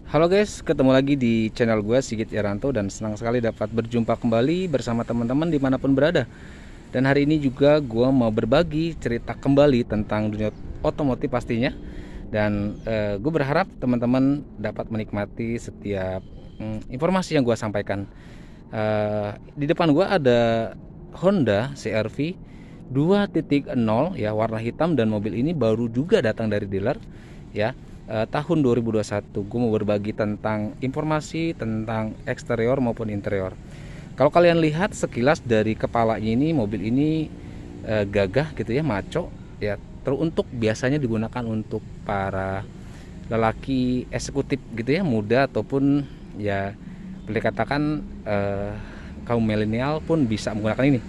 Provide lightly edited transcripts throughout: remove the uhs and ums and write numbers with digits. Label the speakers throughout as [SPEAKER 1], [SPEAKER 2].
[SPEAKER 1] Halo guys, ketemu lagi di channel gue Sigit Yaranto dan senang sekali dapat berjumpa kembali bersama teman-teman dimanapun berada. Dan hari ini juga gue mau berbagi cerita kembali tentang dunia otomotif pastinya. Dan gue berharap teman-teman dapat menikmati setiap informasi yang gue sampaikan. Di depan gue ada Honda CR-V 2.0 ya, warna hitam, dan mobil ini baru juga datang dari dealer ya. Tahun 2021 gue mau berbagi tentang informasi tentang eksterior maupun interior. Kalau kalian lihat sekilas dari kepalanya ini, mobil ini gagah gitu ya, maco ya, teruntuk biasanya digunakan untuk para lelaki eksekutif gitu ya, muda ataupun ya boleh katakan kaum milenial pun bisa menggunakan ini.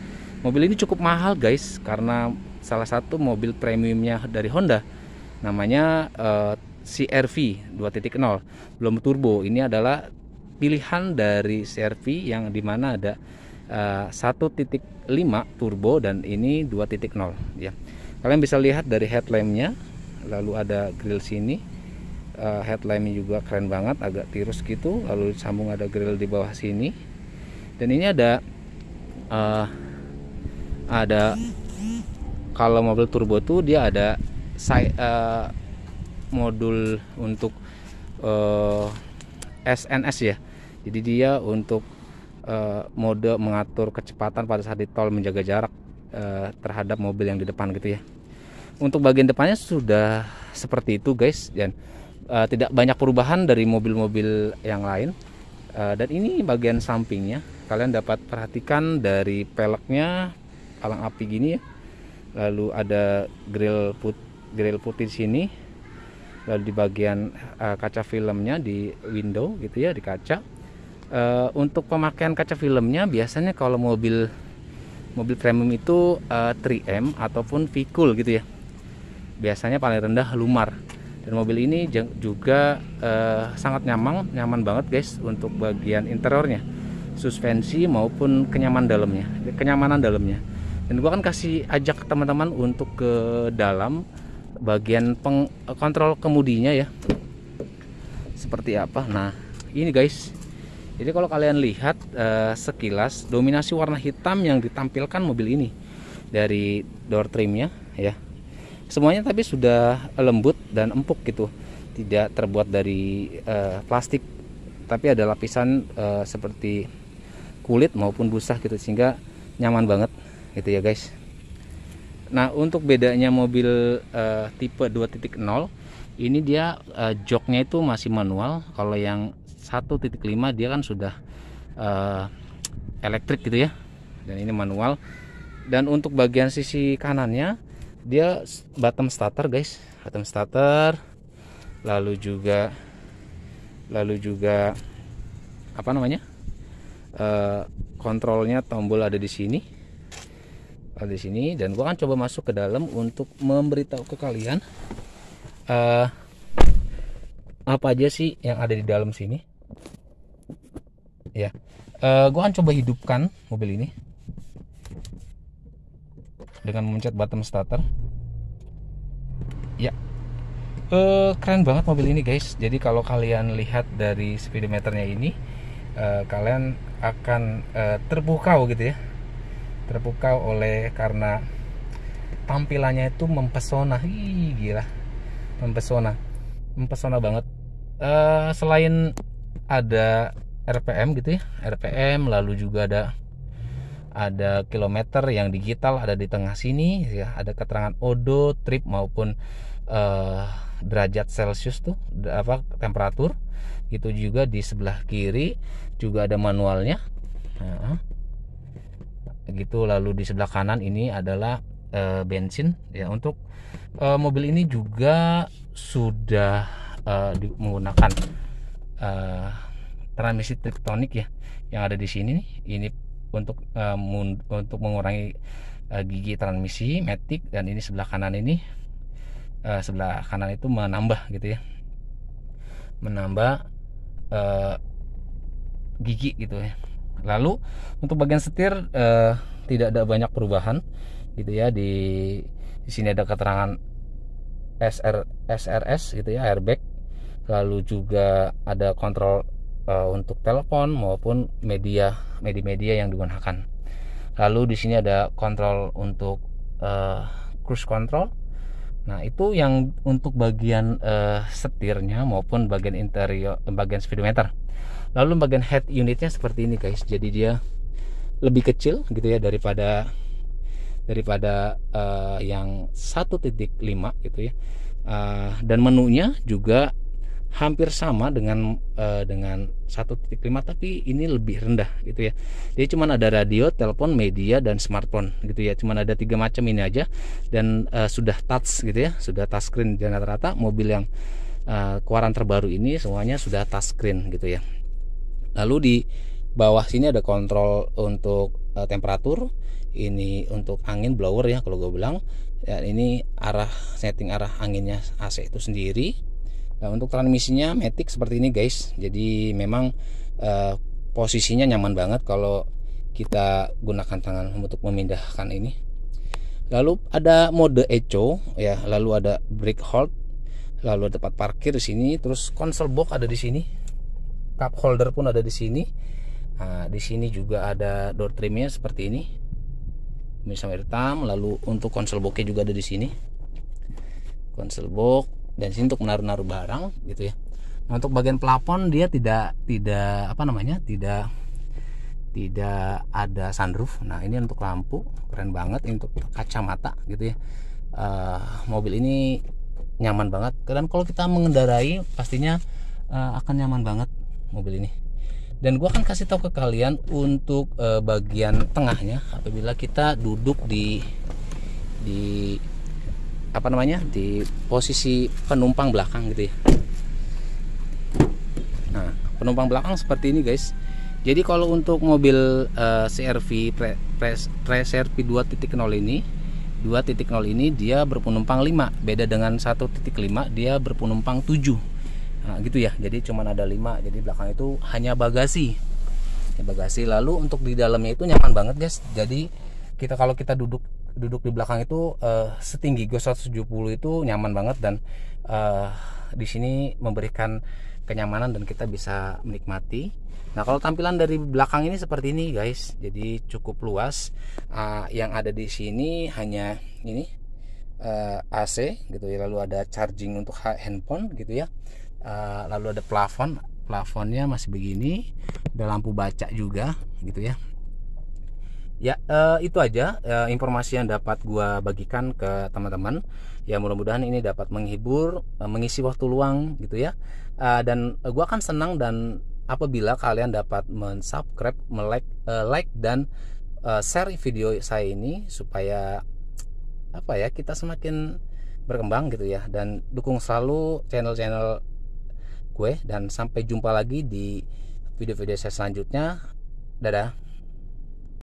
[SPEAKER 1] Mobil ini cukup mahal guys, karena salah satu mobil premiumnya dari Honda, namanya CR-V 2.0 belum turbo. Ini adalah pilihan dari CR-V yang dimana ada 1.5 turbo dan ini 2.0 ya. Kalian bisa lihat dari headlampnya, lalu ada grill sini, headlampnya juga keren banget, agak tirus gitu, lalu sambung ada grill di bawah sini. Dan ini ada kalau mobil turbo tuh dia ada modul untuk SNS ya. Jadi dia untuk mode mengatur kecepatan pada saat di tol, menjaga jarak terhadap mobil yang di depan gitu ya. Untuk bagian depannya sudah seperti itu guys, dan tidak banyak perubahan dari mobil-mobil yang lain. Dan ini bagian sampingnya, kalian dapat perhatikan dari peleknya palang api gini ya. Lalu ada grill putih di sini. Lalu di bagian kaca filmnya di window gitu ya, di kaca. Untuk pemakaian kaca filmnya biasanya kalau mobil premium itu 3M ataupun V-Cool gitu ya. Biasanya paling rendah Lumar. Dan mobil ini juga sangat nyaman banget guys untuk bagian interiornya, suspensi maupun kenyamanan dalamnya. Dan gua akan kasih ajak teman-teman untuk ke dalam bagian kontrol kemudinya ya, seperti apa. Nah ini guys, jadi kalau kalian lihat sekilas, dominasi warna hitam yang ditampilkan mobil ini dari door trimnya ya, semuanya tapi sudah lembut dan empuk gitu, tidak terbuat dari plastik, tapi ada lapisan seperti kulit maupun busa gitu, sehingga nyaman banget gitu ya guys. Nah untuk bedanya mobil tipe 2.0 ini, dia joknya itu masih manual. Kalau yang 1.5 dia kan sudah elektrik gitu ya, dan ini manual. Dan untuk bagian sisi kanannya dia bottom starter guys, bottom starter. Lalu juga apa namanya, kontrolnya, tombol ada di sini, dan gua akan coba masuk ke dalam untuk memberitahu ke kalian apa aja sih yang ada di dalam sini ya. Gua akan coba hidupkan mobil ini dengan memencet bottom starter ya. Keren banget mobil ini guys. Jadi kalau kalian lihat dari speedometernya ini, kalian akan terpukau gitu ya, terpukau karena tampilannya itu mempesona. Gila, mempesona banget. Selain ada RPM gitu ya, RPM, lalu juga ada kilometer yang digital ada di tengah sini ya, ada keterangan odo, trip maupun derajat Celcius tuh, temperatur. Itu juga di sebelah kiri juga ada manualnya. Nah, gitu. Lalu di sebelah kanan ini adalah bensin ya. Untuk mobil ini juga sudah menggunakan transmisi Tiptronic ya, yang ada di sini nih. Ini untuk mengurangi gigi transmisi matic. Dan ini sebelah kanan ini, sebelah kanan itu menambah gitu ya, menambah gigi gitu ya. Lalu untuk bagian setir tidak ada banyak perubahan gitu ya. Di sini ada keterangan SRS gitu ya, airbag. lalu juga ada kontrol untuk telepon maupun media yang digunakan. Lalu di sini ada kontrol untuk cruise control. Nah, itu yang untuk bagian setirnya maupun bagian interior, bagian speedometer. Lalu bagian head unitnya seperti ini guys. Jadi dia lebih kecil gitu ya daripada yang 1.5 gitu ya. Dan menunya juga hampir sama dengan 1.5, tapi ini lebih rendah gitu ya. Jadi cuma ada radio, telepon, media, dan smartphone gitu ya. Cuma ada 3 macam ini aja, dan sudah touch gitu ya, sudah touchscreen. Dan rata-rata mobil yang keluaran terbaru ini semuanya sudah touchscreen gitu ya. Lalu di bawah sini ada kontrol untuk temperatur, ini untuk angin blower ya kalau gue bilang. Dan ini setting arah anginnya AC itu sendiri. Nah, untuk transmisinya matic seperti ini guys. Jadi memang posisinya nyaman banget kalau kita gunakan tangan untuk memindahkan ini. Lalu ada mode eco ya, lalu ada brake hold, lalu ada tempat parkir di sini, terus console box ada di sini, cup holder pun ada di sini. Nah, di sini juga ada door trimnya seperti ini, bisa hitam. Lalu untuk console boxnya juga ada di sini, console box, dan sini untuk menaruh barang gitu ya. Nah, untuk bagian plafon dia tidak ada sunroof. Nah, ini untuk lampu keren banget, ini untuk kacamata gitu ya. Mobil ini nyaman banget, dan kalau kita mengendarai pastinya akan nyaman banget mobil ini. Dan gua akan kasih tahu ke kalian untuk bagian tengahnya apabila kita duduk di posisi penumpang belakang gitu ya. Nah, penumpang belakang seperti ini guys. Jadi kalau untuk mobil CR-V Pre-CR-V 2.0 ini dia berpenumpang 5, beda dengan 1.5 dia berpenumpang 7. Nah, gitu ya. Jadi cuman ada 5. Jadi belakang itu hanya bagasi. Lalu untuk di dalamnya itu nyaman banget guys. Jadi kalau kita duduk di belakang itu setinggi gue 170 itu nyaman banget, dan di sini memberikan kenyamanan dan kita bisa menikmati. Nah, kalau tampilan dari belakang ini seperti ini guys. Jadi cukup luas. Yang ada di sini hanya ini AC gitu ya. Lalu ada charging untuk handphone gitu ya. Lalu ada plafonnya masih begini. Ada lampu baca juga gitu ya. Ya, itu aja informasi yang dapat gua bagikan ke teman-teman. Ya, mudah-mudahan ini dapat menghibur, mengisi waktu luang gitu ya. Dan gua akan senang dan apabila kalian dapat mensubscribe, like dan share video saya ini supaya kita semakin berkembang gitu ya. Dan dukung selalu channel-channel gue, dan sampai jumpa lagi di video-video saya selanjutnya. Dadah.